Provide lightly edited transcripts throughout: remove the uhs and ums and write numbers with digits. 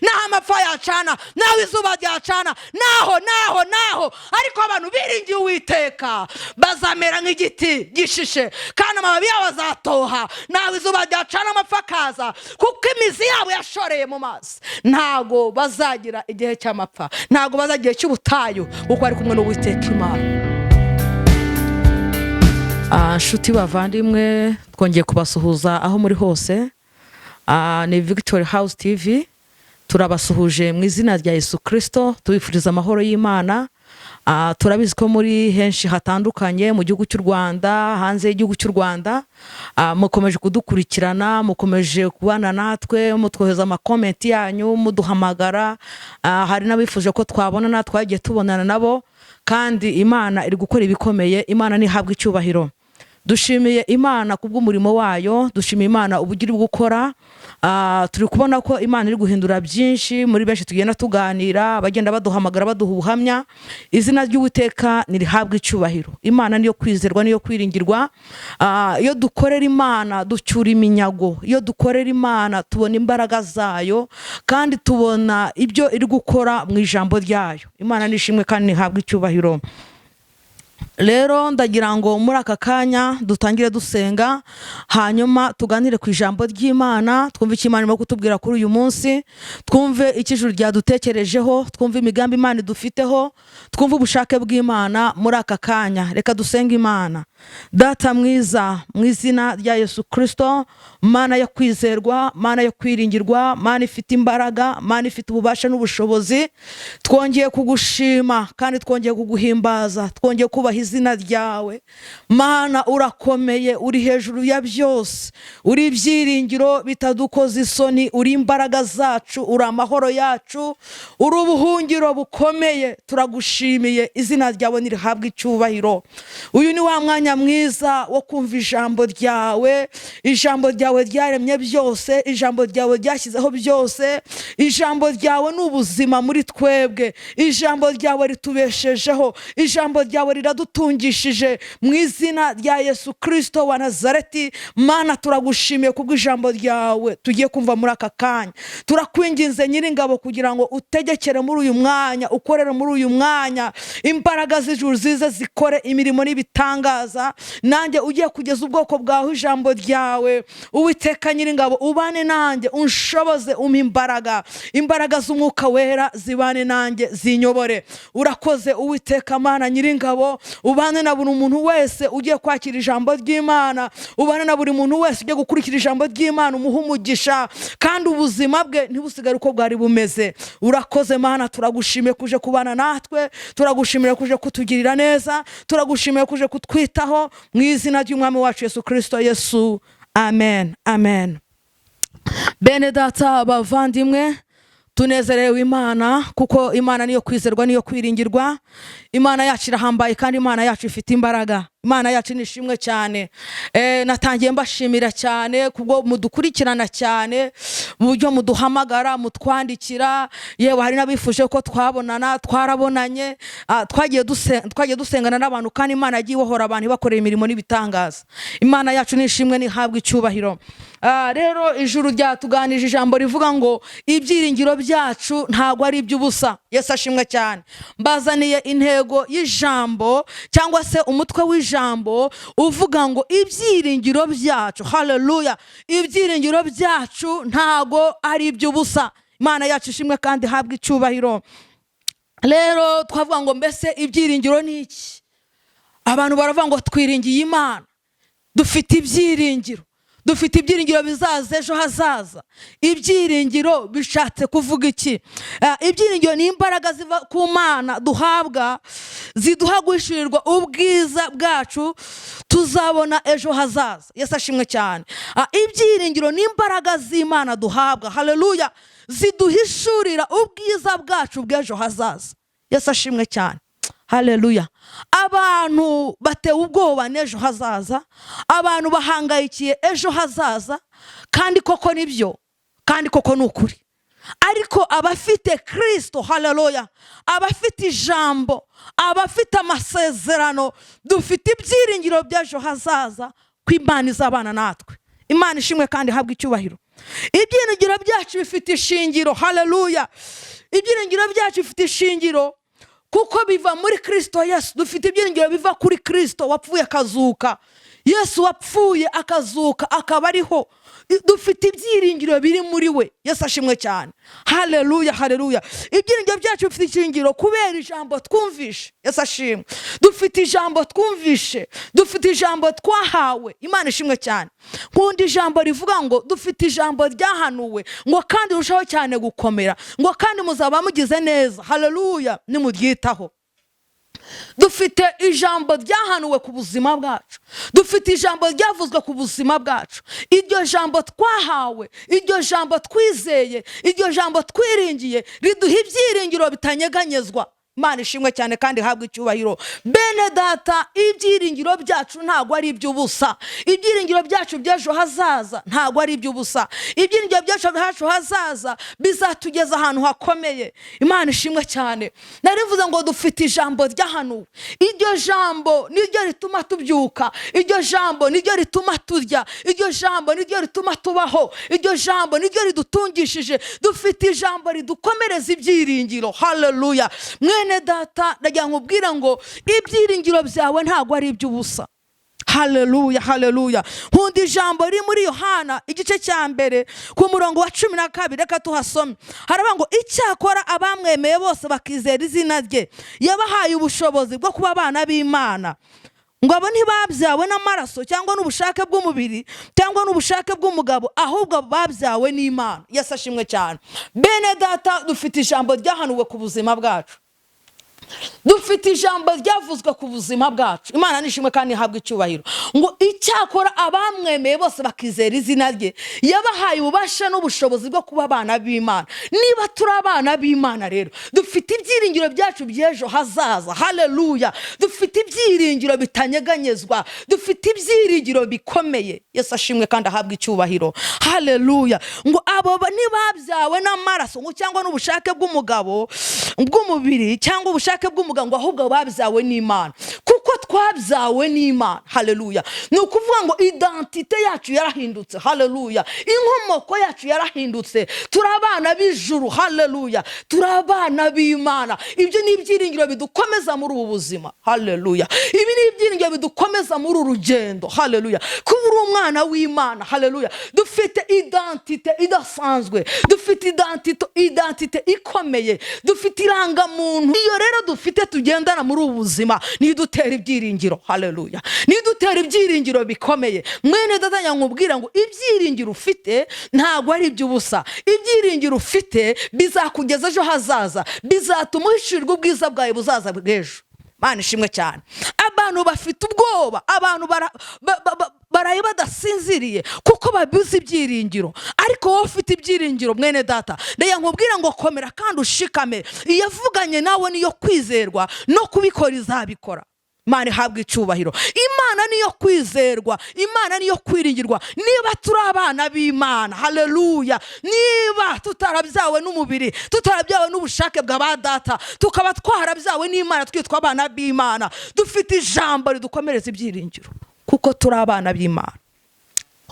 naho amapfa yacana, naho izuba ryacana, naho ariko abantu biringiye Uwiteka bazamera nk'igiti gishishe kandi amababi yabo azatoha, naho izuba ryacana amapfa akaza, kuko imizi yabo yashoreye mu mazi. Ntago bazagira igihe cy'amapfa, ntago bazagira igihe cy'ubutayu, kuko ari kumwe n'Uwiteka Imana. Nshuti bavandimwe, twongeye kubasuhuza aho muri hose. Ni Victory House TV, turabasuhuje mu izina rya Yesu Kristo, tubifuriza amahoro y'Imana. Turabizi ko muri henshi hatandukanye mu gihugu cy'u Rwanda, hanze y'igihugu cy'u Rwanda, mukomeje kudukurikirana, mukomeje kubana natwe, mutwohereza amakomenti yanyu, muduhamagara. Hari n'abifuje ko twabonana, twagiye tubonana nabo, kandi Imana iri gukora ibikomeye. Imana nihabwe icyubahiro. Dushimiye Imana kubw'umurimo wayo, dushimiye Imana ubugiri bwo gukora. Turi kubona ko Imana iri guhindura byinshi muri benshi tugenda tuganira, bagenda baduhamagara baduha ubuhamya. Izina ry'Uwiteka nirihabwe icyubahiro. Imana niyo kwizerwa, niyo kwiringirwa. Iyo dukorera Imana ducyura iminyago, iyo dukorera Imana tubona imbaraga zayo, kandi tubona ibyo iri gukora mu ijambo ryayo. Imana nishimwe kandi nihabwe icyubahiro. Rero ndagira ngo muri aka kanya dutangire dusenga, hanyuma tuganire ku ijambo ry'Imana, twumve icyo Imana irimo kutubwira kuri uyu munsi, twumve icyo ijuru ryadutekerejeho, twumve imigambi Imana idufiteho, twumve ubushake bw'Imana muri aka kanya. Reka dusenge Imana. Data mwiza, mu izina rya Yesu Kristo, Mana yo kwizerwa, Mana yo kwiringirwa, Mana ifite imbaraga, Mana ifite ububasha n'ubushobozi, twongeye kugushima kandi twongeye kuguhimbaza, twongeye kubaha izina ryawe. Mana urakomeye, uri hejuru ya byose, uri ibyiringiro bitadukoza isoni, uri imbaraga zacu, uri amahoro yacu, uri ubuhungiro bukomeye. Turagushimiye, izina ryawe nirihabwe icyubahiro. Uyu ni wa mwanya mwiza wo kumva ijambo ryawe. Ijambo ryawe ryaremye byose, ijambo ryawe ryashyizeho byose, ijambo ryawe ni ubuzima muri twebwe, ijambo ryawe ritubeshejeho, ijambo ryawe riradutungishije. Mu izina rya Yesu Kristo wa Nazareti, Mana turagushimiye kubw'ijambo ryawe tugiye kumva muri aka kanya. Turakwinginze Nyiringabo kugira ngo utegekere muri uyu mwanya, ukorere muri uyu mwanya, imbaraga z'ijuru zize zikore imirimo n'ibitangaza. Nanjye ugiye kugeza ubwoko bwawe ijambo ryawe, Uwiteka Nyiringabo ubane nanjye, unshoboze, umpa imbaraga z'Umwuka Wera zibane nanjye, zinyobore. Urakoze Uwiteka Mana Nyiringabo, ubane na buri muntu wese ugiye kwakira ijambo ry'Imana, ubane na buri muntu wese ugiye gukurikira ijambo ry'Imana, umuhe umugisha kandi ubuzima bwe ntibusigare uko bwari bumeze. Urakoze Mana, turagushimiye kuje kubana natwe, turagushimira kuje kutugirira neza, turagushimiye kuje kutwitaho, mu izina ry'Umwami wacu Yesu Kristo Yesu. Amen, amen. Bene data bavandimwe, tunezerewe Imana, kuko Imana niyo kwizerwa, niyo kwiringirwa. Imana yacu irahambaye kandi Imana yacu ifite imbaraga. Imana yacu nishimwe cyane. Natangiye mbashimira cyane kubwo mudukurikirana cyane, mu buryo muduhamagara, mutwandikira. Yewe hari n'abifuje ko twabonana, twarabonanye. Twagiye dusengana n'abantu kandi Imana yagiye ibohora abantu bakorera imirimo n'ibitangaza. Imana yacu nishimwe nihabwe icyubahiro. Rero ijuru ryatuganije ijambo rivuga ngo ibyiringiro byacu ntago ari iby'ubusa. Yesu ashimwe cyane. Mbazaniye intego y'ijambo cyangwa se umutwe w'ijambo uvuga ngo ibyiringiro byacu. Haleluya. Ibyiringiro byacu ntago ari iby'ubusa. Imana yacu ishimwe kandi habwe icyubahiro. Rero twavuga ngo mbese ibyiringiro ni iki? Abantu baravuga ngo twiringiye Imana, dufite ibyiringiro, dufite ibyiringiro bizaza ejo hazaza. Ibyiringiro bishatse kuvuga iki? Ibyiringiro ni imbaraga ziva ku Mana duhabwa, ziduha guhishurirwa ubwiza bwacu tuzabona ejo hazaza. Yesu ashimwe cyane. Ibyiringiro ni imbaraga z'Imana duhabwa, haleluya, ziduhishurira ubwiza bwacu bw'ejo hazaza. Yesu ashimwe cyane. Haleluya. Abantu batewe ubwoba n'ejo hazaza, abantu bahangayikiye ejo hazaza, kandi koko nibyo, kandi koko nukuri. Ariko abafite Kristo, haleluya, abafite ijambo, abafite amasezerano, dufite ibyiringiro by'ejo hazaza ko Imana izabana natwe. Imana ishimwe kandi habwe icyubahiro. ibyiringiro byacu bifite ishingiro. Haleluya. Ibyiringiro byacu bifite ishingiro kuko biva muri Kristo Yesu. Dufite ibyiringiro biva kuri Kristo wapfuye akazuka. Yesu wapfuye akazuka akaba ariho. Dufite ibyiringiro biri muri we. Yesu ashimwe cyane. Haleluya, haleluya. Ibyiringiro byacu bifite ishingiro kubera ijambo twumvishe. Yesu ashimwe. Dufite ijambo twumvishe, dufite ijambo twahawe. Imana ishimwe cyane. Nkunda ijambo rivuga ngo dufite ijambo ryahanuwe ngo kandi rushaho cyane gukomera, ngo kandi muzaba mugize neza. Haleluya, nimuryitaho. Dufite ijambo ryahanuwe ku buzima bwacu, dufite ijambo ryavuzwe ku buzima bwacu. Iryo jambo twahawe, iryo jambo twizeye, iryo jambo twiringiye riduha ibyiringiro bitanyeganyezwa. Imana ishimwe cyane kandi habwe icyubahiro. Bene data, ibyiringiro byacu ntago ari iby'ubusa. Ibyiringiro byacu by'ejo hazaza ntago ari iby'ubusa. Ibyiringiro byacu hazaza bizatugeza ahantu hakomeye. Imana ishimwe cyane. Narivuze ngo dufite ijambo ryahanuwe. Iryo jambo niryo rituma tubyuka, iryo jambo niryo rituma turya, iryo jambo niryo rituma tubaho, iryo jambo niryo ridutungishije. Dufite ijambo ridukomereza ibyiringiro. Haleluya. Mwene data, ndagira nkubwira ngo ibyiringiro byawe ntago ari iby'ubusa. Haleluya, haleluya. Nkunda ijambo riri muri Yohana igice cya mbere ku murongo wa 12. Reka tuhasome. Haravuga ngo icyakora abamwemeye bose bakizera izina rye yabahaye ubushobozi bwo kuba abana b'Imana. Ngo abo ntibabyawe n'amaraso cyangwa n'ubushake bw'umubiri cyangwa n'ubushake bw'umugabo, ahubwo babyawe n'Imana. Yesu ashimwe cyane. Bene data, dufite ijambo ryahanuwe ku buzima bwacu, dufite ijambo ryavuzwe ku buzima bwacu. Imana nishimwe kandi ihabwe icyubahiro. Ngo icyakora abamwemeye bose bakizera izina rye yabahaye ububasha n'ubushobozi bwo kuba abana b'Imana. Niba turi abana b'Imana rero dufite ibyiringiro byacu by'ejo hazaza. Haleluya. Dufite ibyiringiro bitanyeganyezwa, dufite ibyiringiro bikomeye. Yesu ashimwe kandi ahabwe icyubahiro. Haleluya. Ngo abo ntibabyawe n'amaraso ngo cyangwa n'ubushake bw'umugabo bw'umubiri cyangwa ubushake bw'umugabo, ahubwo babyawe n'Imana. Kuko twabyawe n'Imana. Haleluya. Ni ukuvuga ngo identite yacu yarahindutse. Haleluya. Inkomoko yacu yarahindutse. Turi abana b'ijuru. Haleluya. Turi abana b'Imana. Ibyo ni ibyiringiro bidukomeza muri ubu buzima. Haleluya. Ibi ni ibyiringiro bidukomeza muri uru rugendo. Haleluya. Kuba uri umwana w'Imana. Haleluya. Dufite identite idasanzwe, dufite identite ikomeye, dufite irangamuntu. Iyo rero dufite tugendana muri ubu buzima nidutera ibyiringiro. Haleluya. Nidutera ibyiringiro bikomeye. Mwene data, nkubwira ngo ibyiringiro ufite ntago ari iby'ubusa. Ibyiringiro ufite bizakugeza ejo hazaza, bizatuma uhishurwa ubwiza bwawe buzaza bw'ejo. Imana ishimwe cyane. Abantu bafite ubwoba, abantu baraye badasinziriye kuko babuze ibyiringiro. Ariko wowe ufite ibyiringiro, mwene data, ndagira nkubwira ngo komera kandi ushikame. Iyavuganye nawe niyo kwizerwa, no kubikora izabikora. Imana ihabwe icyubahiro. Imana niyo kwizerwa, Imana niyo kwiringirwa. Niba turi abana b'Imana, haleluya, niba tutarabyawe n'umubiri, tutarabyawe n'ubushake bwa data, tukaba twarabyawe n'Imana, twitwa abana b'Imana, dufite ijambo ridukomereza ibyiringiro kuko turi abana b'Imana.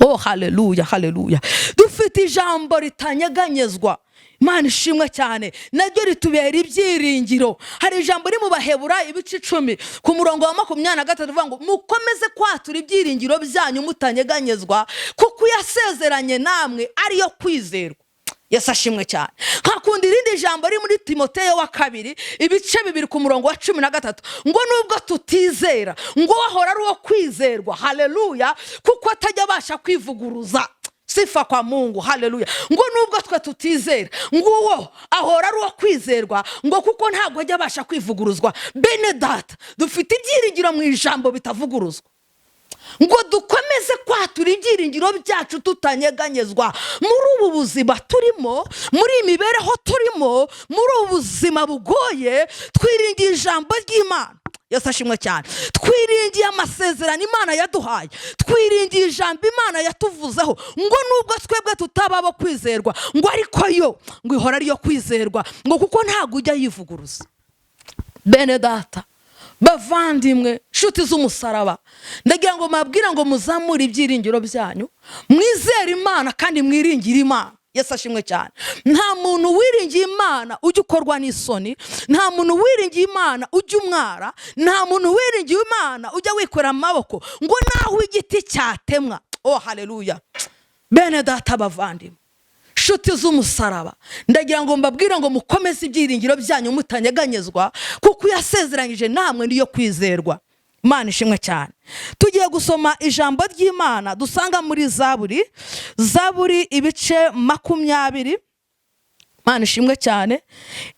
Oh, haleluya, haleluya. Dufite ijambo ritanyeganyezwa. Imana ishimwe cyane, naryo ritubera ibyiringiro. Hari ijambo riri mu Baheburayo ibice 10 ku murongo wa 23 rivuga ngo mukomeze kwatura ibyiringiro byanyu mutanyeganyezwa kuko yasezeranye namwe ariyo kwizerwa. Yesu ashimwe cyane. Hakunda irindi jambo riri muri Timoteyo wa 2 ibice 2 ku murongo wa 13 ngo nubwo tutizera ngo wahora ari uwo kwizerwa. Haleluya. Kuko atajya abasha kwivuguruza. Sifa kwa Mungu. Haleluya. Ngo nubwo twe tutizera nguwo ahora ari uwo kwizerwa, ngo kuko ntago ajya abasha kwivuguruzwa. Bene data, dufite ibyiringiro mu ijambo bitavuguruzwa. Ngo dukomeze kwatura ibyiringiro byacu tutanyeganyezwa muri ubu buzima turimo, muri imibereho turimo, muri ubu buzima bugoye. Twiringiye ijambo ry'Imana. Yesu ashimwe cyane. Twiringiye amasezerano Imana yaduhaye, twiringiye ijambo Imana yatuvuzeho. Ngo nubwo twebwe tutababo kwizerwa, ngo ariko yo ngo ihora ariyo kwizerwa, ngo kuko ntago ujya yivuguruza. Bene data, bavandimwe, nshuti z'umusaraba, ndagira ngo mabwira ngo muzamure ibyiringiro byanyu, mwizere Imana kandi mwiringire Imana. Yesu ashimwe cyane. Nta muntu wiringiye Imana ujya ukorwa n'isoni, nta muntu wiringiye Imana ujya umwara, nta muntu wiringiye Imana ujya wikorera amaboko ngo naho igiti cyatemwa. Oh haleluya. Bene data bavandimwe, nshuti z'umusaraba, ndagira ngo mbabwire ngo mukomeze ibyiringiro byanyu mutanyeganyezwa, kuko yasezeranyije namwe niyo kwizerwa. Imana ishimwe cyane. Tugiye gusoma ijambo ry'Imana dusanga muri Zaburi ibice 20. Imana ishimwe cyane.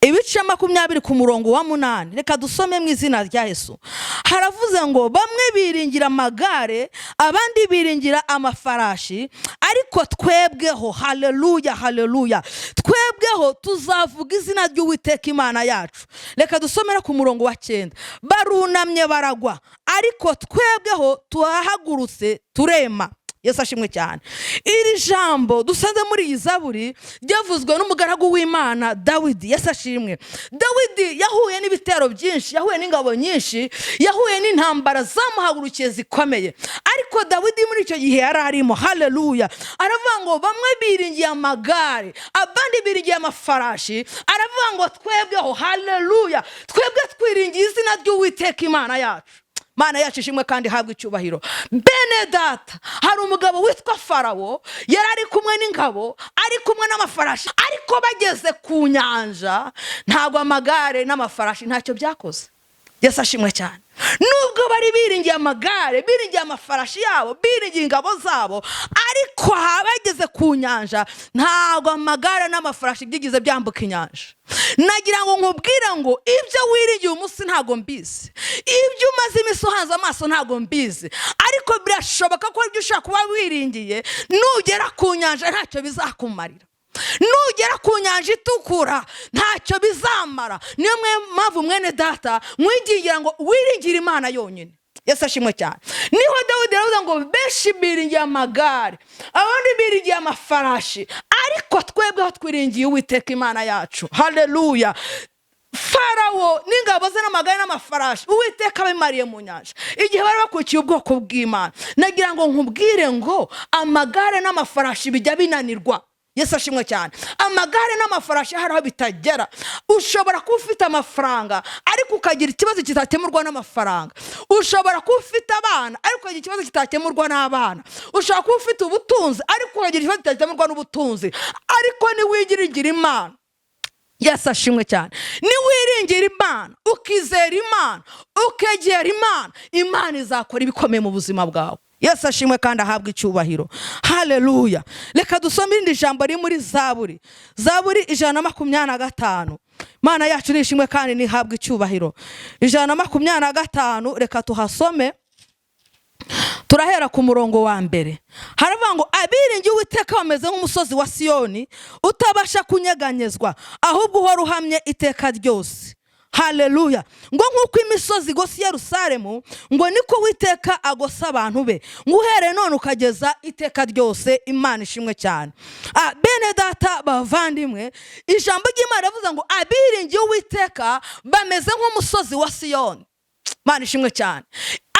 Ibice 20 ku murongo wa 8. Reka dusome mu izina rya Yesu. Haravuze ngo bamwe biringira amagare, abandi biringira amafarashi, ariko twebweho, haleluya haleluya, twebweho tuzavuga izina ry'Uwiteka Imana yacu. Reka dusomera ku murongo wa 9. Barunamye baragwa, ariko twebweho tuhagurutse turema. Yesu ashimwe cyane. Iri jambo dusanze muri iyi Zaburi ryavuzwe n'umugaragu w'Imana Dawidi. Yesu ashimwe. Dawidi yahuye n'ibitero byinshi, yahuye n'ingabo nyinshi, yahuye n'intambara zamuhagurukiye zikomeye, ariko Dawidi muri icyo gihe yari arimo, haleluya, aravuga ngo bamwe biringiye amagare, abandi biringiye amafarashi, aravuga ngo twebweho, haleluya, twebwe twiringiye izina ry'Uwiteka Imana yacu. Mana yacu ishimwe kandi habwa icyubahiro. Bene data, hari umugabo witwa Farawo, yari ari kumwe n'ingabo, ari kumwe n'amafarashi, ariko bageze ku nyanja ntabwo amagare n'amafarashi ntacyo byakoze. Yesu ashimwe cyane. Nubwo bari biringiye amagare, biringiye amafarashi yabo, biringiye ingabo zabo, ariko bageze ku nyanja ntabwo amagare n'amafarashi byigize byambuka inyanja. Nagira ngo nkubwire ngo ibyo wiringiye umunsi ntago mbizi, ibyo umaze iminsi uhanze amaso ntago mbizi, ariko birashoboka ko ibyo ushaka kuba wiringiye nugera ku nyanja ntacyo bizakumarira. Nugera ku nyanja itukura ntacyo bizamara. Niyo mpamvu mwene data mwigingira ngo wiringire Imana yonyine. Yesu ashimwe cyane. Niho Dawidi aravuga ngo benshi biringiye amagare, abandi biringiye amafarashi, ariko twebweho twiringiye Uwiteka Imana yacu. Haleluya. Farawo n'ingabo ze n'amagare n'amafarashi Uwiteka abimariye mu nyanja igihe bari bakurikiye ubwoko bw'Imana. Nagira ngo nkubwire ngo amagare n'amafarashi bijya binanirwa. Yesu ashimwe cyane. Amagare n'amafarashi hari aho bitagera. Ushobora kuba ufite amafaranga ariko ukagira ikibazo kitakemurwa n'amafaranga. Ushobora kuba ufite abana ariko ukagira ikibazo kitakemurwa n'abana. Ushobora kuba ufite ubutunzi ariko ukagira ikibazo kitakemurwa n'ubutunzi. Ariko niwiringira Imana, Yesu ashimwe cyane, niwiringira Imana, ukizera Imana, ukegera Imana, Imana izakora ibikomeye mu buzima bwawe. Yesu ashimwe kandi ahabwa icyubahiro. Haleluya. Reka dusome indi jambo riri muri Zaburi 125. Mana yacu nishimwe kandi nihabwa icyubahiro. 125, reka tuhasome. Turahera ku murongo wa 1. Haravuga ngo abiringiye Uwiteka bameze nk'umusozi wa Siyoni utabasha kunyeganyezwa, ahubwo uhora uhamye iteka ryose. Haleluya. Ngo nkuko imisozi igose Yerusalemu, ngo niko Uwiteka agosa abantu be, ngo uhere none ukageza iteka ryose. Imana ishimwe cyane. Bene data bavandimwe, ijambo ry'Imana rivuga ngo abiringiye Uwiteka bameze nk'umusozi wa Siyoni. Imana ishimwe cyane.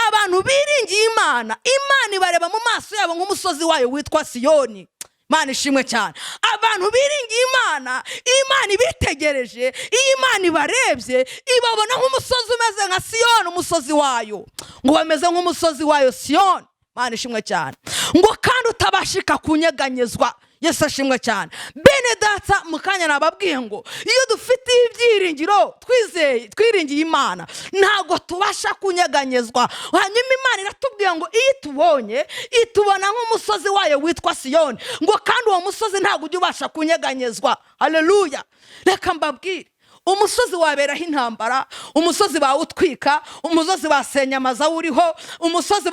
Abantu biringiye Imana, Imana ibareba mu maso yabo nk'umusozi wayo witwa Siyoni. Imana ishimwe cyane. Abantu biringiye Imana, Imana ibitegereje, iyo Imana ibarebye ibabona nk'umusozi umeze nka Siyoni, umusozi wayo, ngo bameze nk'umusozi wayo Siyoni. Imana ishimwe cyane. Ngo kandi utabashika kunyeganyezwa. Yesu ashimwe cyane. Bene data mukanya nababwiye ngo iyo dufite ibyiringiro twizeye twiringiye Imana ntago tubasha kunyeganyezwa. Hanyuma Imana iratubwiye ngo iyo tubonye itubona nk'umusozi wayo witwa Siyoni, ngo kandi uwo musozi ntago ujya ubasha kunyeganyezwa. Haleluya. Reka mbabwire, umusozi waberaho intambara, umusozi bawutwika, umusozi basenya amazu uriho, umusozi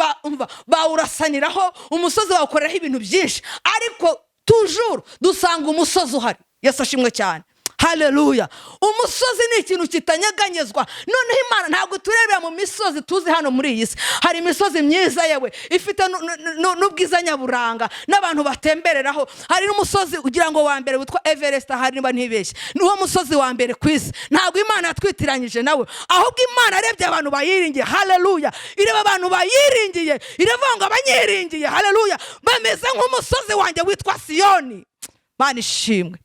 bawurasaniraho, umusozi bawukoreraho ibintu byinshi, ariko toujours dusanga umusozi uhari. Yesu ashimwe cyane. haleluya. Umusozi ni ikintu kitanyeganyezwa. Noneho Imana ntabwo turebera mu misozi tuzi hano muri iyi si. Hari imisozi myiza yewe ifite n'ubwiza nyaburanga n'abantu batembereraho. Hari n'umusozi ugira ngo wa mbere witwa Everest, hari niba ntibeshye, niwo musozi wa mbere ku isi. Ntabwo Imana yatwitiranyije nawe, ahubwo Imana arebye abantu bayiringiye, haleluya. Ireba abantu bayiringiye, iravuga ngo abanyiringiye, haleluya, bameze nk'umusozi wanjye witwa Siyoni. Mana ishimwe.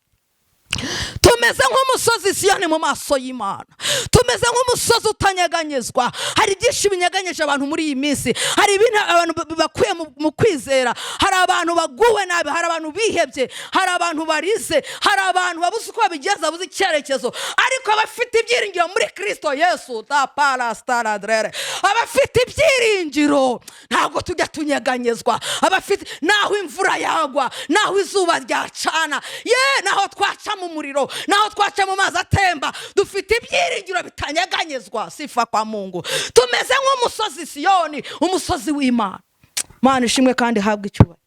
Tumeze nk'umusozi Siyoni mu maso y'Imana. Tumeze nk'umusozi utanyeganyezwa. Hari byinshi binyeganyeje abantu muri iyi minsi. Hari ibintu abantu bakuye mu kwizera. Hari abantu baguwe nabi, hari abantu bihebye, hari abantu barize, hari abantu babuze uko babigeza, babuze icyerekezo. Ariko abafite ibyiringiro muri Kristo Yesu, abafite ibyiringiro ntabwo tujya tunyeganyezwa. Abafite naho imvura yagwa, naho izuba ryacana, naho twaca mu muriro, naho twaca mu mazi atemba, dufite ibyiringiro bitanyeganyezwa. Sifa kwa Mungu. Tumeze nk'umusozi Siyoni, umusozi w'Imana. Mana ishimwe kandi habwa icyubahiro.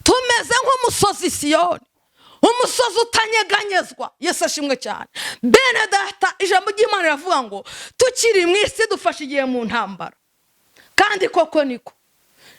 Tumeze nk'umusozi Siyoni, umusozi utanyeganyezwa. Yesu ashimwe cyane. Bene data, ijambo ry'Imana riravuga ngo tukiri mu isi dufashe igihe mu ntambara. Kandi koko niko.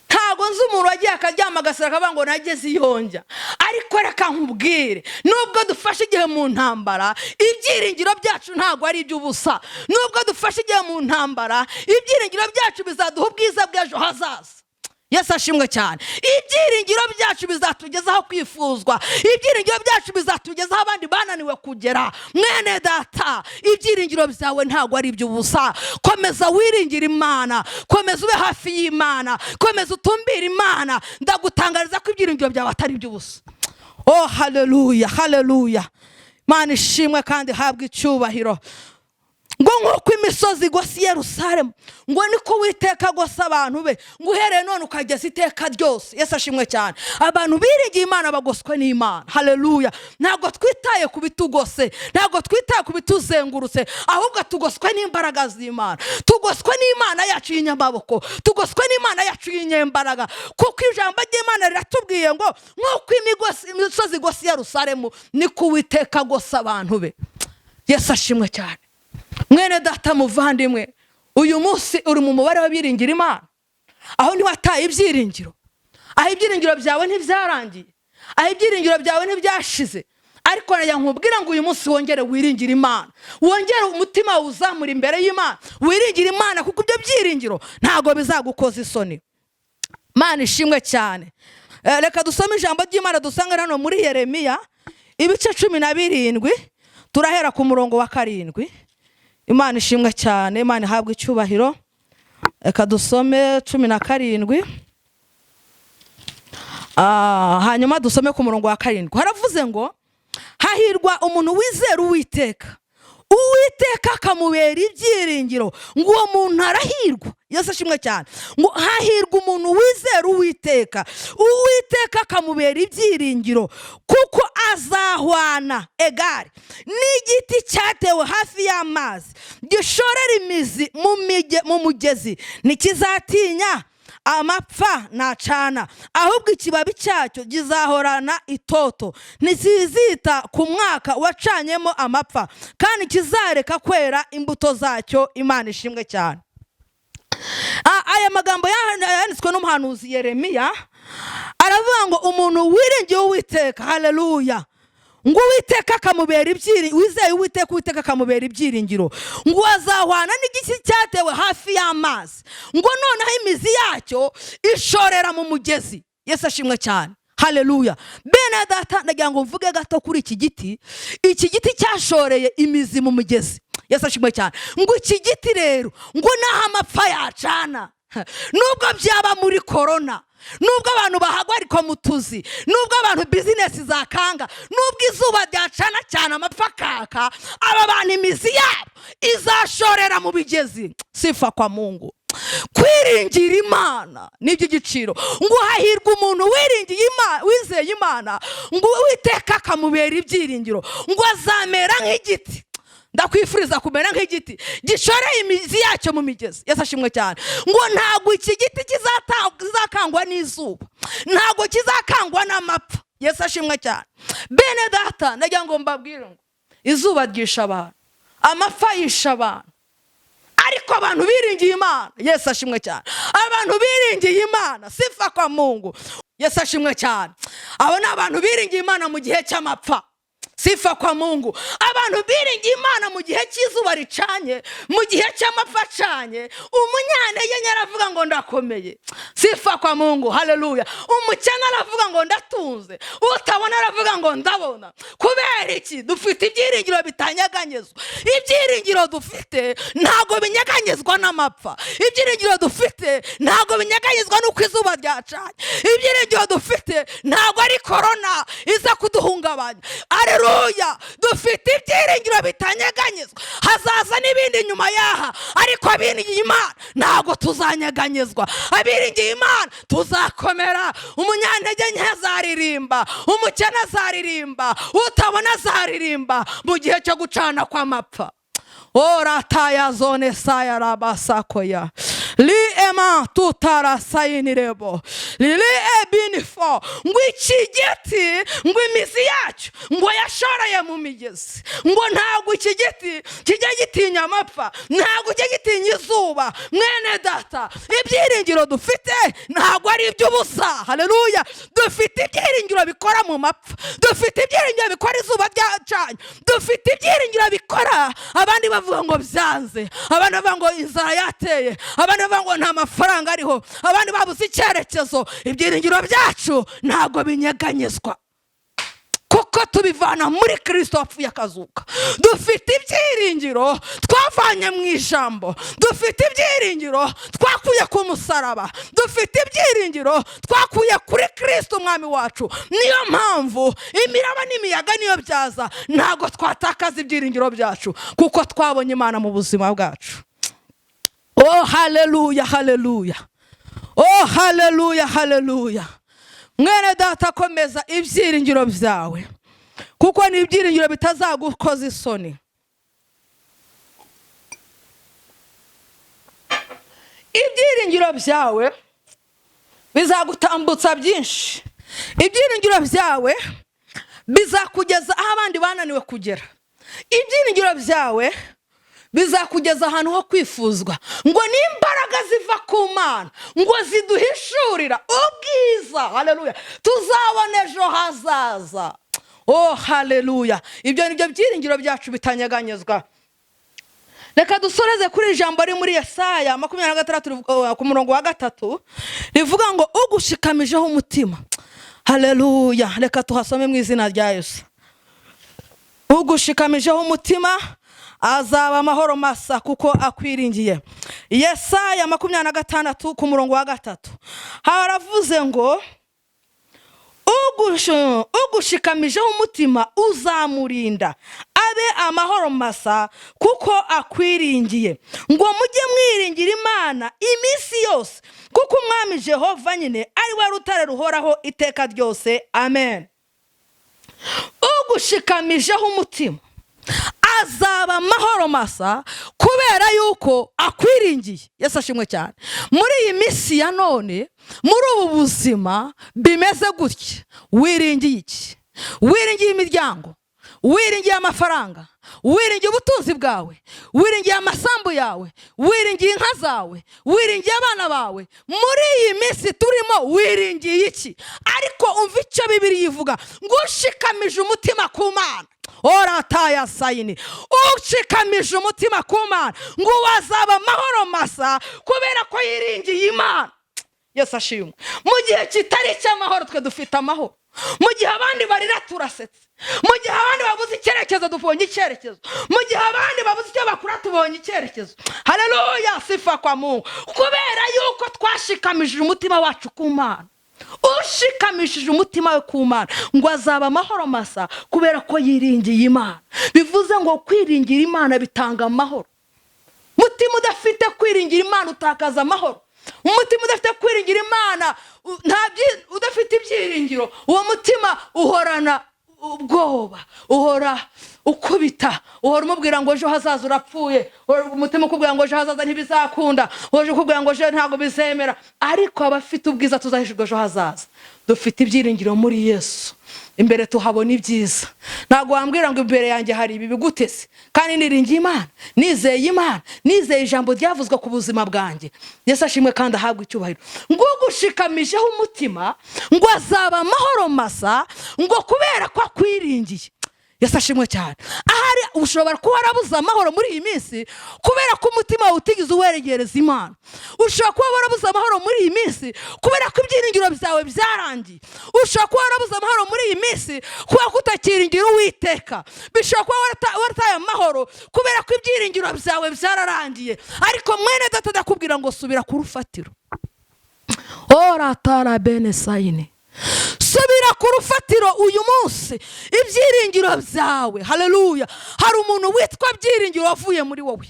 Ntabwo nzi umuntu wagiye akaryama agasara akavuga ngo nageze iyonja. Ariko reka nkubwire, nubwo dufashe igihe mu ntambara, ibyiringiro byacu ntabwo ari iby'ubusa. Nubwo dufashe igihe mu ntambara, ibyiringiro byacu bizaduha ubwiza bw'ejo hazaza. Yesu ashimwe cyane. Ibyiringiro byacu bizatugezaho kwifuzwa. Ibyiringiro byacu bizatugezaho abandi bananiwe kugera. Mwene data, ibyiringiro byawe ntabwo ari iby'ubusa. Komeza wiringire Imana, komeza ube hafi y'Imana, komeza utumbire Imana. Ndagutangariza ko ibyiringiro byawe atari iby'ubusa. Oh haleluya, haleluya. Mana ishimwe kandi habwa icyubahiro. Ngo nk'uko imisozi igose Yerusalemu, ngo niko Uwiteka agose abantu be, ngo uhereye none ukageza iteka ryose. Yesu ashimwe cyane. Abantu biringiye Imana bagoswe n'Imana. Haleluya. Ntabwo twitaye ku bitugose, ntabwo twitaye ku bituzengurutse, ahubwo tugoswe n'imbaraga z'Imana. Tugoswe n'Imana yacu y'inyamaboko, tugoswe n'Imana yacu y'inyembaraga. Kuko ijambo ry'Imana riratubwiye ngo nk'uko imisozi igose Yerusalemu, niko Uwiteka agose abantu be. Yesu ashimwe cyane. Mwene data muvandimwe, uyu munsi uri mu mubare w'abiringira Imana. Aho ntiwataye ibyiringiro, aho ibyiringiro byawe ntibyarangiye, aho ibyiringiro byawe ntibyashize. Ariko nayo nkubwira ngo uyu munsi wongere wiringire Imana, wongere umutima uzamura imbere y'Imana, wiringire Imana, kuko ibyo byiringiro ntago bizagukoza isoni. Mana ishimwe cyane. Reka dusome ijambo ry'Imana dusanga hano muri Yeremiya ibice 17, turahera ku murongo wa 7. Imana ishimwe cyane, Imana ihabwa icyubahiro. Reka dusome 17, hanyuma dusome ku murongo wa 7. Haravuze ngo hahirwa umuntu wizera Uwiteka, Uwiteka akamubera ibyiringiro, ngo uwo muntu arahirwa. Yesu ashimwe cyane. Ngo hahirwa umuntu wizera Uwiteka, Uwiteka akamubera ibyiringiro, kuko azahwana egari n'igiti cyatewe hafi y'amazi, gishorera imizi mu mugezi, ntikizatinya amapfa nacana, ahubwo ikibabi cyacyo gizahorana itoto, ntikizita ku mwaka wacanyemo amapfa, kandi kizareka kwera imbuto zacyo. Imana ishimwe cyane. Aya magambo yanditswe n'umuhanuzi Yeremiya, aravuga ngo umuntu wiringiye Uwiteka, haleluya, ngo Uwiteka akamubera ibyiringiro, wizeye Uwiteka, Uwiteka akamubera ibyiringiro, ngo azahwana n'igiti cyatewe hafi y'amazi, ngo noneho imizi yacyo ishorera mu mugezi. Yesu ashimwe cyane. Haleluya. Bene data, ndagira ngo mvuge gato kuri iki giti. Iki giti cyashoreye imizi mu mugezi. Yesu ashimwe cyane. Ngo iki giti rero, ngo naho amapfa yacana, nubwo byaba muri corona, nubwo abantu bahagwarikwa mu tuzi, nubwo abantu business zakanga, nubwo izuba ryacana cyane amapfa kaka, aba bantu imizi yabo izashorera mu bigezi. Sifa kwa Mungu. Kwiringira Imana nibyo giciro. Ngo hahirwa umuntu wiringiye Imana, wizeye Imana, ngo Uwiteka akamubera ibyiringiro, ngo azamera nk'igiti. Ndakwifuriza kumera nk'igiti gishoreye imizi yacyo mu migezi. Yesu ashimwe cyane. Ngo ntago iki giti kizakangwa n'izuba, ntago kizakangwa n'amapfa. Yesu ashimwe cyane. Bene data ndagira ngo mbabwire ngo izuba ryisha abantu, amapfa yisha abantu, ariko abantu biringiye Imana. Yesu ashimwe cyane. Abantu biringiye Imana, sifa kwa Mungu. Yesu ashimwe cyane. Abo ni abantu biringiye Imana mu gihe cy'amapfa. Sifa kwa Mungu. Abantu biringiye Imana mu gihe cy'izuba ricanye, mu gihe cy'amapfa acanye, umunyantege aravuga ngo ndakomeye. Sifa kwa Mungu. Haleluya. Umukene aravuga ngo ndatunze, utabona aravuga ngo ndabona. Kubera iki? Dufite ibyiringiro bitanyeganyezwa. Ibyiringiro dufite ntago binyeganyezwa n'amapfa. Ibyiringiro dufite ntago binyeganyezwa n'uko izuba ryacanye. Ibyiringiro dufite ntago ari corona iza kuduhungabanya. Haleluya. Dufite ibyiringiro bitanyeganyezwa. Hazaza n'ibindi nyuma yaha, ariko abiringiye Imana ntago tuzanyeganyezwa. Abiringiye Imana tuzakomera. Umunyantege nke azaririmba, umukene azaririmba, utabona azaririmba mu gihe cyo gucana kw'amapfa. Ora taya zone saya rabasakoya li ema tutara sayinirebo li ebinifo ngo ikigiti ngo imizi yacu ngo yashoreye mu migezi, ngo ntago ikigiti kijya gitinya amapfa, ntago kijya gitinya izuba. Mwene data, ibyiringiro dufite ntago ari iby'ubusa. Haleluya. Dufite ibyiringiro bikora mu mapfa, dufite ibyiringiro bikora izuba ryacanye, dufite ibyiringiro bikora abandi bavuga ngo byanze, abandi bavuga ngo inzara yateye, abandi bavuga ngo nta mafaranga ariho, abandi babuze icyerekezo. Ibyiringiro byacu ntago binyeganyezwa, kuko tubivana muri Kristo wapfuye akazuka. Dufite ibyiringiro twavanye mu ijambo, dufite ibyiringiro twakuye ku musaraba, dufite ibyiringiro twakuye kuri Kristo umwami wacu. Niyo mpamvu imiraba n'imiyaga niyo byaza, ntago twatakaza ibyiringiro byacu, kuko twabonye Imana mu buzima bwacu. Oh haleluya, haleluya. Oh haleluya, haleluya. Mwene data, komeza ibyiringiro byawe, kuko ni ibyiringiro bitazagukoza isoni. Ibyiringiro byawe bizagutambutsa byinshi. Ibyiringiro byawe bizakugeza aho abandi bananiwe kugera. Ibyiringiro byawe bizakugeza ahantu ho kwifuzwa, ngo n'imbaraga ziva ku Mana ngo ziduhishurira ubwiza. Haleluya. Tuzabona ejo hazaza. Oh haleluya. Ibyo nibyo byiringiro byacu bitanyeganyezwa. Reka dusoreze kuri ijambo ari muri Yesaya 26 ku murongo wa 3 rivuga ngo ugushikamijeho umutima. Haleluya. Reka tuhasome mu izina rya Yesu. Ugushikamijeho umutima azaba amahoro masa kuko akwiringiye. Yesaya 26 ku murongo wa 3 haravuze ngo ugushikamijeho umutima uzamurinda abe amahoro masa kuko akwiringiye. Ngo mujye mwiringira Imana iminsi yose, kuko umwami Jehova nyine ari we rutare ruhoraho iteka ryose. Amen. Ugushikamijeho umutima azaba amahoro masa kubera yuko akwiringiye. Yesu ashimwe cyane. Muri iyi minsi ya none, muri ubu buzima bimeze gutya, wiringiye iki? Wiringiye imiryango, wiringiye amafaranga, wiringiye ubutunzi bwawe, wiringiye amasambu yawe, wiringiye inka zawe, wiringiye abana bawe. Muri iyi minsi turimo wiringiye iki? Ariko umva icyo Bibiliya ivuga, ngo ushikamije umutima ku Mana. Ora taya sayini. Ushikamije umutima ku Mana ngo wazaba amahoro masa kubera ko yiringiye Imana. Yesu ashimwe. Mu gihe kitari cy'amahoro twe dufite amahoro. Mu gihe abandi barira turasetse. Mu gihe abandi babuze icyerekezo tubonye icyerekezo. Mu gihe abandi babuze icyo bakura tubonye icyerekezo. Haleluya, sifa kwa Mungu. Kubera yuko twashikamije umutima wacu ku Mana. Ushikamishije umutima we ku Mana ngo azaba amahoro masa kubera ko yiringiye Imana. Bivuze ngo kwiringira Imana bitanga amahoro. Mutima udafite kwiringira Imana utakaza amahoro. Umutima udafite kwiringira Imana, udafite ibyiringiro, uwo mutima uhorana ubwoba, ukubita, uhora umubwira ngo ejo hazaza urapfuye, umutima ukubwira ngo ejo hazaza ntibizakunda, uje ukubwira ngo ejo ntabwo bizemera. Ariko abafite ubwiza tuzahishurwa ejo hazaza, dufite ibyiringiro muri Yesu. Imbere tuhabona ibyiza. Ntabwo wambwira ngo imbere yanjye hari ibi bigutese, kandi niringiye Imana, nizeye Imana, nizeye ijambo ryavuzwe ku buzima bwanjye. Yesu ashimwe kandi ahabwe icyubahiro. Ngo gushikamijeho umutima ngo azaba amahoro masa, ngo kubera ko akwiringiye. Yesu ashimwe cyane. Ahari ushobora kuba warabuze amahoro muri iyi minsi kubera ko umutima wawe utigeze uweregereza Imana. Ushobora kuba warabuze amahoro muri iyi minsi kubera ko ibyiringiro byawe byarangiye. Ushobora kuba warabuze amahoro muri iyi minsi kubera ko utakiringira Uwiteka. Bishobora kuba warataye amahoro kubera ko ibyiringiro byawe byararangiye. Ariko mwene data ndakubwira ngo subira ku rufatiro. Ora tara bene sayine. Subira ku rufatiro uyu munsi, ibyiringiro byawe. Haleluya. Hari umuntu witwa byiringiro wavuye muri wowe.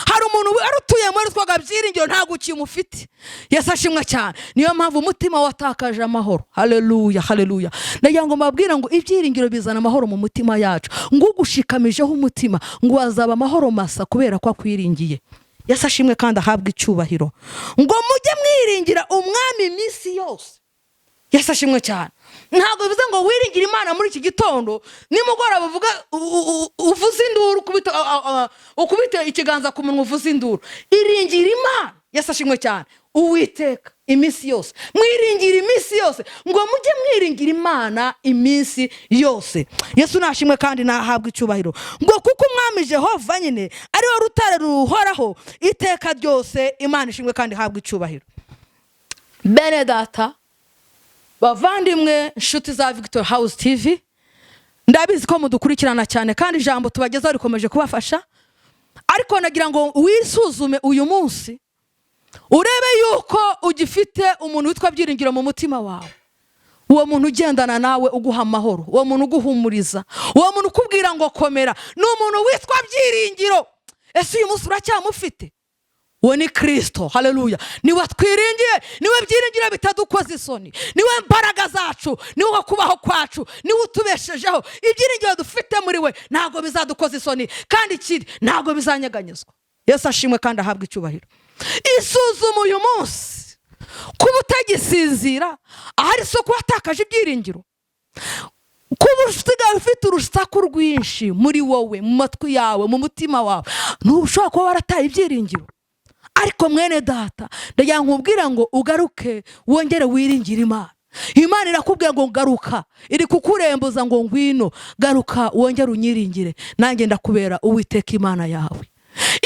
Hari umuntu warutuye muri twaga byiringiro ntago ukimufite. Yesu ashimwe cyane. Niyo mpamvu umutima watakaje amahoro. Haleluya, haleluya. Ndagira ngo mbabwira ngo ibyiringiro bizana amahoro mu mutima yacu. Ngo gushikamijeho umutima ngo azaba amahoro masa kubera ko akwiringiye. Yesu ashimwe kandi ahabwe icyubahiro. Ngo mujye mwiringira umwami iminsi yose. Yesu ashimwe cyane. Ntabwo bivuze ngo wiringire Imana muri iki gitondo nimugoroba uvuga uvuze induru, ukubita ikiganza ku munwa uvuze induru. Iringira Imana. Yesu ashimwe cyane. Uwiteka iminsi yose. Mwiringira iminsi yose. Ngo mujye mwiringira Imana iminsi yose. Yesu nashimwe kandi nahabwe icyubahiro. Ngo kuko umwami Jehova nyine ari we rutare ruhoraho iteka ryose. Imana ishimwe kandi habwe icyubahiro. Bene data, bavandimwe, inshuti za Victory House TV, ndabizi ko mudukurikirana cyane kandi ijambo tubagezaho rikomeje kubafasha. Ariko nagira ngo wisuzume uyu munsi, urebe yuko ugifite umuntu witwa byiringiro mu mutima wawe. Uwo muntu ugendana nawe uguha amahoro, uwo muntu uguhumuriza, uwo muntu ukubwira ngo komera, ni umuntu witwa byiringiro. Ese uyu munsi uracyamufite? Uwo ni Kristo. Haleluya. Niwe twiringiye, niwe byiringiro bitadukoza isoni, niwe mbaraga zacu, niwe kubaho kwacu, niwe utubeshejeho. Ibyiringiro dufite muri we ntabwo bizadukoza isoni kandi ikindi ntabwo bizanyeganyezwa. Yesu ashimwe kandi ahabwe icyubahiro. Isuzume uyu munsi kuba utagisinzira, ahari so kuba watakaje ibyiringiro, kuba ufite urusaku rwinshi muri wowe, mu matwi yawe, mu mutima wawe. Ntushobora kuba warataye ibyiringiro. Ariko mwene data, ndagira nkubwira ngo ugaruke wongere wiringire Imana. Imana irakubwira ngo garuka, iri kukurembuza ngo ngwino, garuka wongere unyiringire, nanjye ndakubera Uwiteka Imana yawe.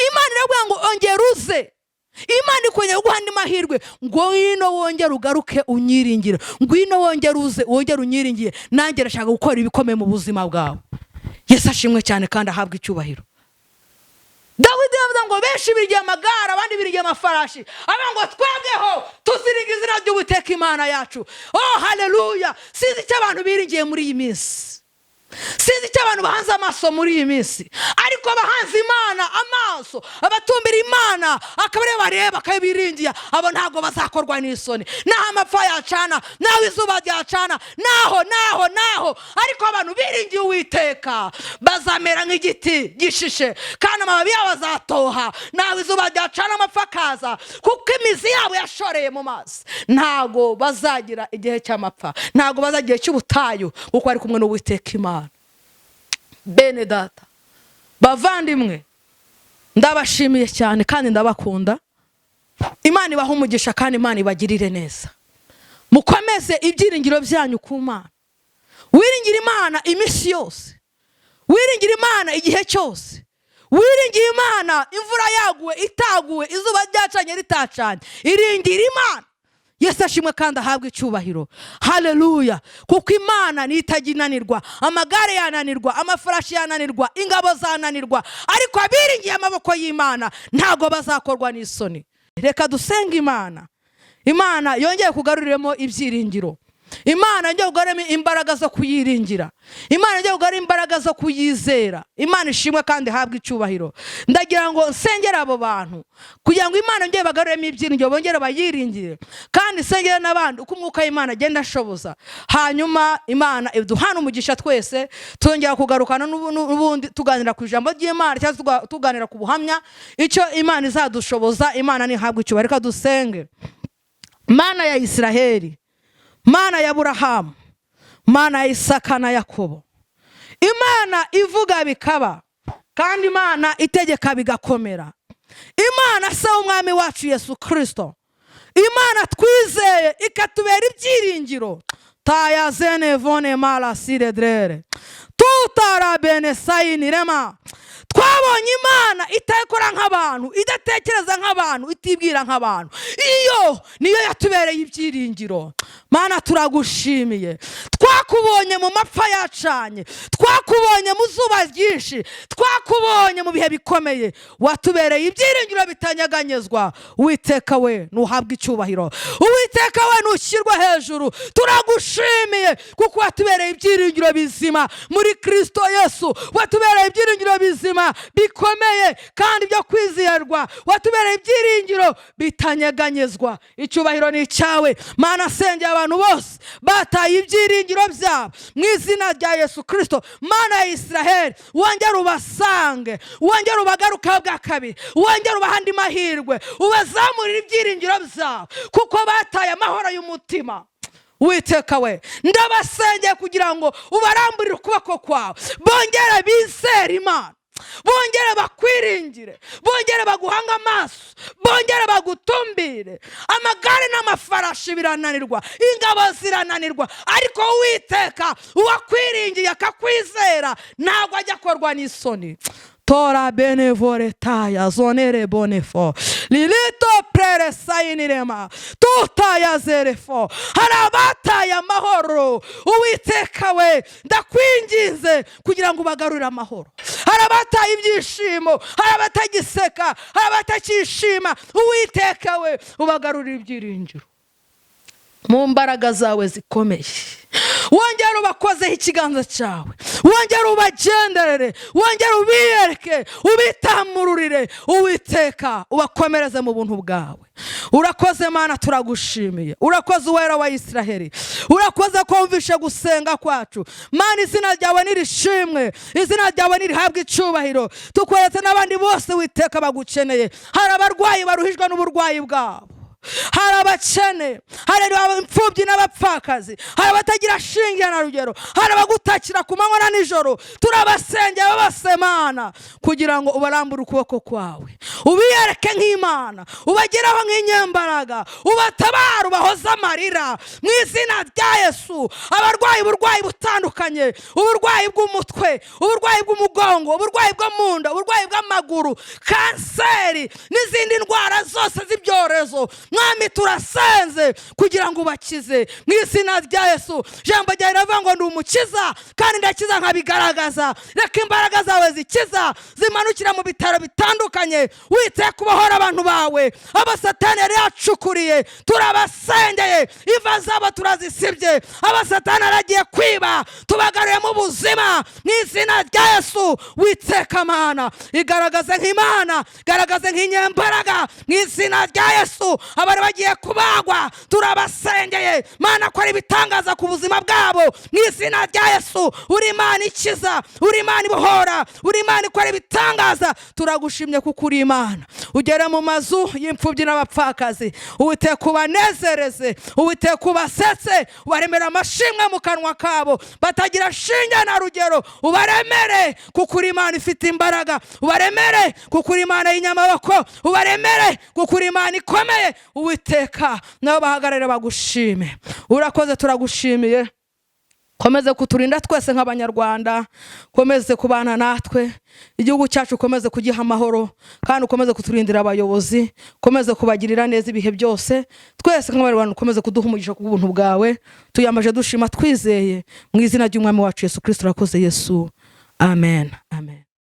Imana irakubwira ngo ongera uze. Imana ikongera guha andi mahirwe ngo ngwino wongere ugaruke unyiringire, ngwino wongere uze, wongere unyiringire, nanjye ndashaka gukora ibikomeye mu buzima bwawe. Yesu ashimwe cyane kandi ahabwe icyubahiro. Dawidi yavuze ngo benshi birigiye amagare, abandi birigiye amafarashi, aba ngo twebweho tuziringa izina ry'Uwiteka Imana yacu. Oh haleluya. Sinzi icyo abantu biringiye muri iyi minsi, sinzi icyo abantu bahanze amaso muri iyi minsi, ariko bahanze Imana amaso, abatumbira Imana akaba ariyo bareba akabiringiye, abo ntabwo bazakorwa n'isoni. Naho amapfa yacana, naho izuba ryacana, naho ariko abantu biringiye Uwiteka bazamera nk'igiti gishishe kandi amababi yabo azatoha. Naho izuba ryacana, amapfa akaza, kuko imizi yabo yashoreye mu mazi. Ntabwo bazagira igihe cy'amapfa, ntabwo bazagira cy'ubutayu, kuko ari kumwe n'Uwiteka Imana. Bene data, bavandimwe, ndabashimiye cyane kandi ndabakunda. Imana ibaha umugisha kandi Imana ibagirire neza. Mukomeze ibyiringiro byanyu ku Mana. Wiringire Imana iminsi yose, wiringire Imana igihe cyose, wiringire Imana imvura yaguwe itaguwe, izuba ryacanye ritacanye, iringire Imana. Yesu ashimwe kandi ahabwe icyubahiro. Haleluya. Kuko Imana nitaginanirwa, amagare yananirwa, amafarashi yananirwa, ingabo zananirwa, ariko abiringiye amaboko y'Imana ntago bazakorwa n'isoni. Reka dusenge Imana. Imana yongeye kugaruriremo ibyiringiro. Imana yongera kugaruramo imbaraga zo kuyiringira. Imana yongera kugarura imbaraga zo kuyizera. Imana ishimwe kandi ihabwe icyubahiro. Ndagira ngo nsengere abo bantu kugira ngo Imana yongere bagaruremo ibyiringiro, bongere bayiringire, kandi nsengere n'abandi uko umwuka w'Imana agenda ashoboza. Hanyuma Imana iduhana umugisha twese, tongera kugarukana n'ubundi tuganira ku ijambo ry'Imana cyangwa tuganira ku buhamya icyo Imana izadushoboza. Imana nihabwe icyubahiro. Reka dusenge. Mana ya Isiraheli, Mana ya Aburahamu, Mana ya Isaka na Yakobo, Imana ivuga bikaba kandi Imana itegeka bigakomera, Imana se umwami wacu Yesu Kristo, Imana twizeye ikatubera ibyiringiro. Taya zene vone mala siredrere tutara bene sayinirema. Twabonye Imana itakora nk'abantu, idatekereza nk'abantu, itibwira nk'abantu. Iyo niyo yatubereye ibyiringiro. Mana turagushimiye. Twakubonye mu mapfa yacanye, twakubonye mu zuba ryinshi, twakubonye mu bihe bikomeye. Watubereye ibyiringiro bitanyeganyezwa. Uwiteka we nuhabwe icyubahiro, Uwiteka we nushyirwa hejuru. Turagushimiye kuko watubereye ibyiringiro bizima muri Kristo Yesu. Watubereye ibyiringiro bizima bikomeye kandi byo kwizerwa. Watubereye ibyiringiro bitanyeganyezwa. Icyubahiro ni cyawe Mana. Sengera abantu bose bataye ibyiringiro byabo mu izina rya Yesu Kristo. Mana ya Isiraheli, wongere ubasange, wongere ubagaruka bwa kabiri, wongere ubahandi mahirwe, ubazamurire ibyiringiro byabo kuko bataye amahoro y'umutima. Uwiteka we ndabasengeye kugira ngo ubaramburire ukuboko kwawe, bongere bizere Imana, bongere bakwiringire, bongere baguhanga amaso, bongere bagutumbire. Amagare n'amafarashi birananirwa, ingabo zirananirwa, ariko Uwiteka uwakwiringiye akakwizera ntabwo ajya akorwa n'isoni. Tora benevore taya zonere bonefo lilito prere sayinirema tutaya zerefo. Hari abataye amahoro, Uwiteka we ndakwinginze kugira ngo ubagarurire amahoro. Hari abataye ibyishimo, hari abatagiseka, hari abatakishima. Uwiteka we ubagarurire ibyiringiro mu mbaraga zawe zikomeye. Wongere ubakozeho ikiganza cyawe, wongere ubagenderere, wongere ubiyereke, ubitamururire. Uwiteka ubakomereze mu buntu bwawe. Urakoze Mana, turagushimiye. Urakoze Uwera wa Isiraheli, urakoze ko wumvishe gusenga kwacu. Mana, izina ryawe nirishimwe, izina ryawe nirihabwe icyubahiro. Tukweretse n'abandi bose Uwiteka bagukeneye. Hari abarwayi baruhijwe n'uburwayi bwabo, hari abakene, hari imfubyi n'abapfakazi, hari abatagira shinge na rugero, hari abagutakira ku manywa na nijoro. Turabasengera bose Mana kugira ngo ubarambure ukuboko kwawe, ubiyereke nk'Imana, ubageraho nk'inyembaraga, ubatabara, ubahoze amarira mu izina rya Yesu. Abarwayi uburwayi butandukanye, uburwayi bw'umutwe, uburwayi bw'umugongo, uburwayi bwo mu nda, uburwayi bw'amaguru, kanseri n'izindi ndwara zose z'ibyorezo, Mwami turasenze kugira ngo ubakize mu izina rya Yesu. Jambo ryawe riravuga ngo ndi umukiza kandi ndakiza nkabigaragaza. Reka imbaraga zawe zikiza zimanukira mu bitaro bitandukanye. Witeka kubohora abantu bawe abo Satani yari yacukuriye. Turabasengeye, iva zabo turazisibye. Abo Satani aragiye kwiba tubagaruye mu buzima mu izina rya Yesu. Witeka Mana igaragaze nk'Imana, garagaze nk'inyembaraga mu izina rya Yesu. Abari bagiye kubagwa turabasengeye Mana, ko ari ibitangaza ku buzima bwabo mu izina rya Yesu. Uri Imana ikiza, uri Imana ibohora, uri Imana ikora ibitangaza. Turagushimye kuko uri Imana. Ugere mu mazu y'imfubyi n'abapfakazi, Uwiteka ubanezereze, Uwiteka ubasetse, ubaremera amashimwe mu kanwa kabo, batagira shinge na rugero. Ubaremere kuko uri Imana ifite imbaraga, ubaremere kuko uri Imana y'inyamaboko, ubaremere kuko uri Imana ikomeye. Uwiteka nabo bahagarare bagushime. Urakoze, turagushimiye. Komeze kuturinda twese nk'Abanyarwanda, komeze kubana natwe, igihugu cyacu komeze kugiha amahoro, kandi ukomeze kuturindira abayobozi, komeze kubagirira neza ibihe byose. Twese nk'Abanyarwanda komeze kuduha umugisha ku buntu bwawe. Tuyamaje dushima twizeye mu izina ry'Umwami wacu Yesu Kristo. Urakoze Yesu. Amen. Amen.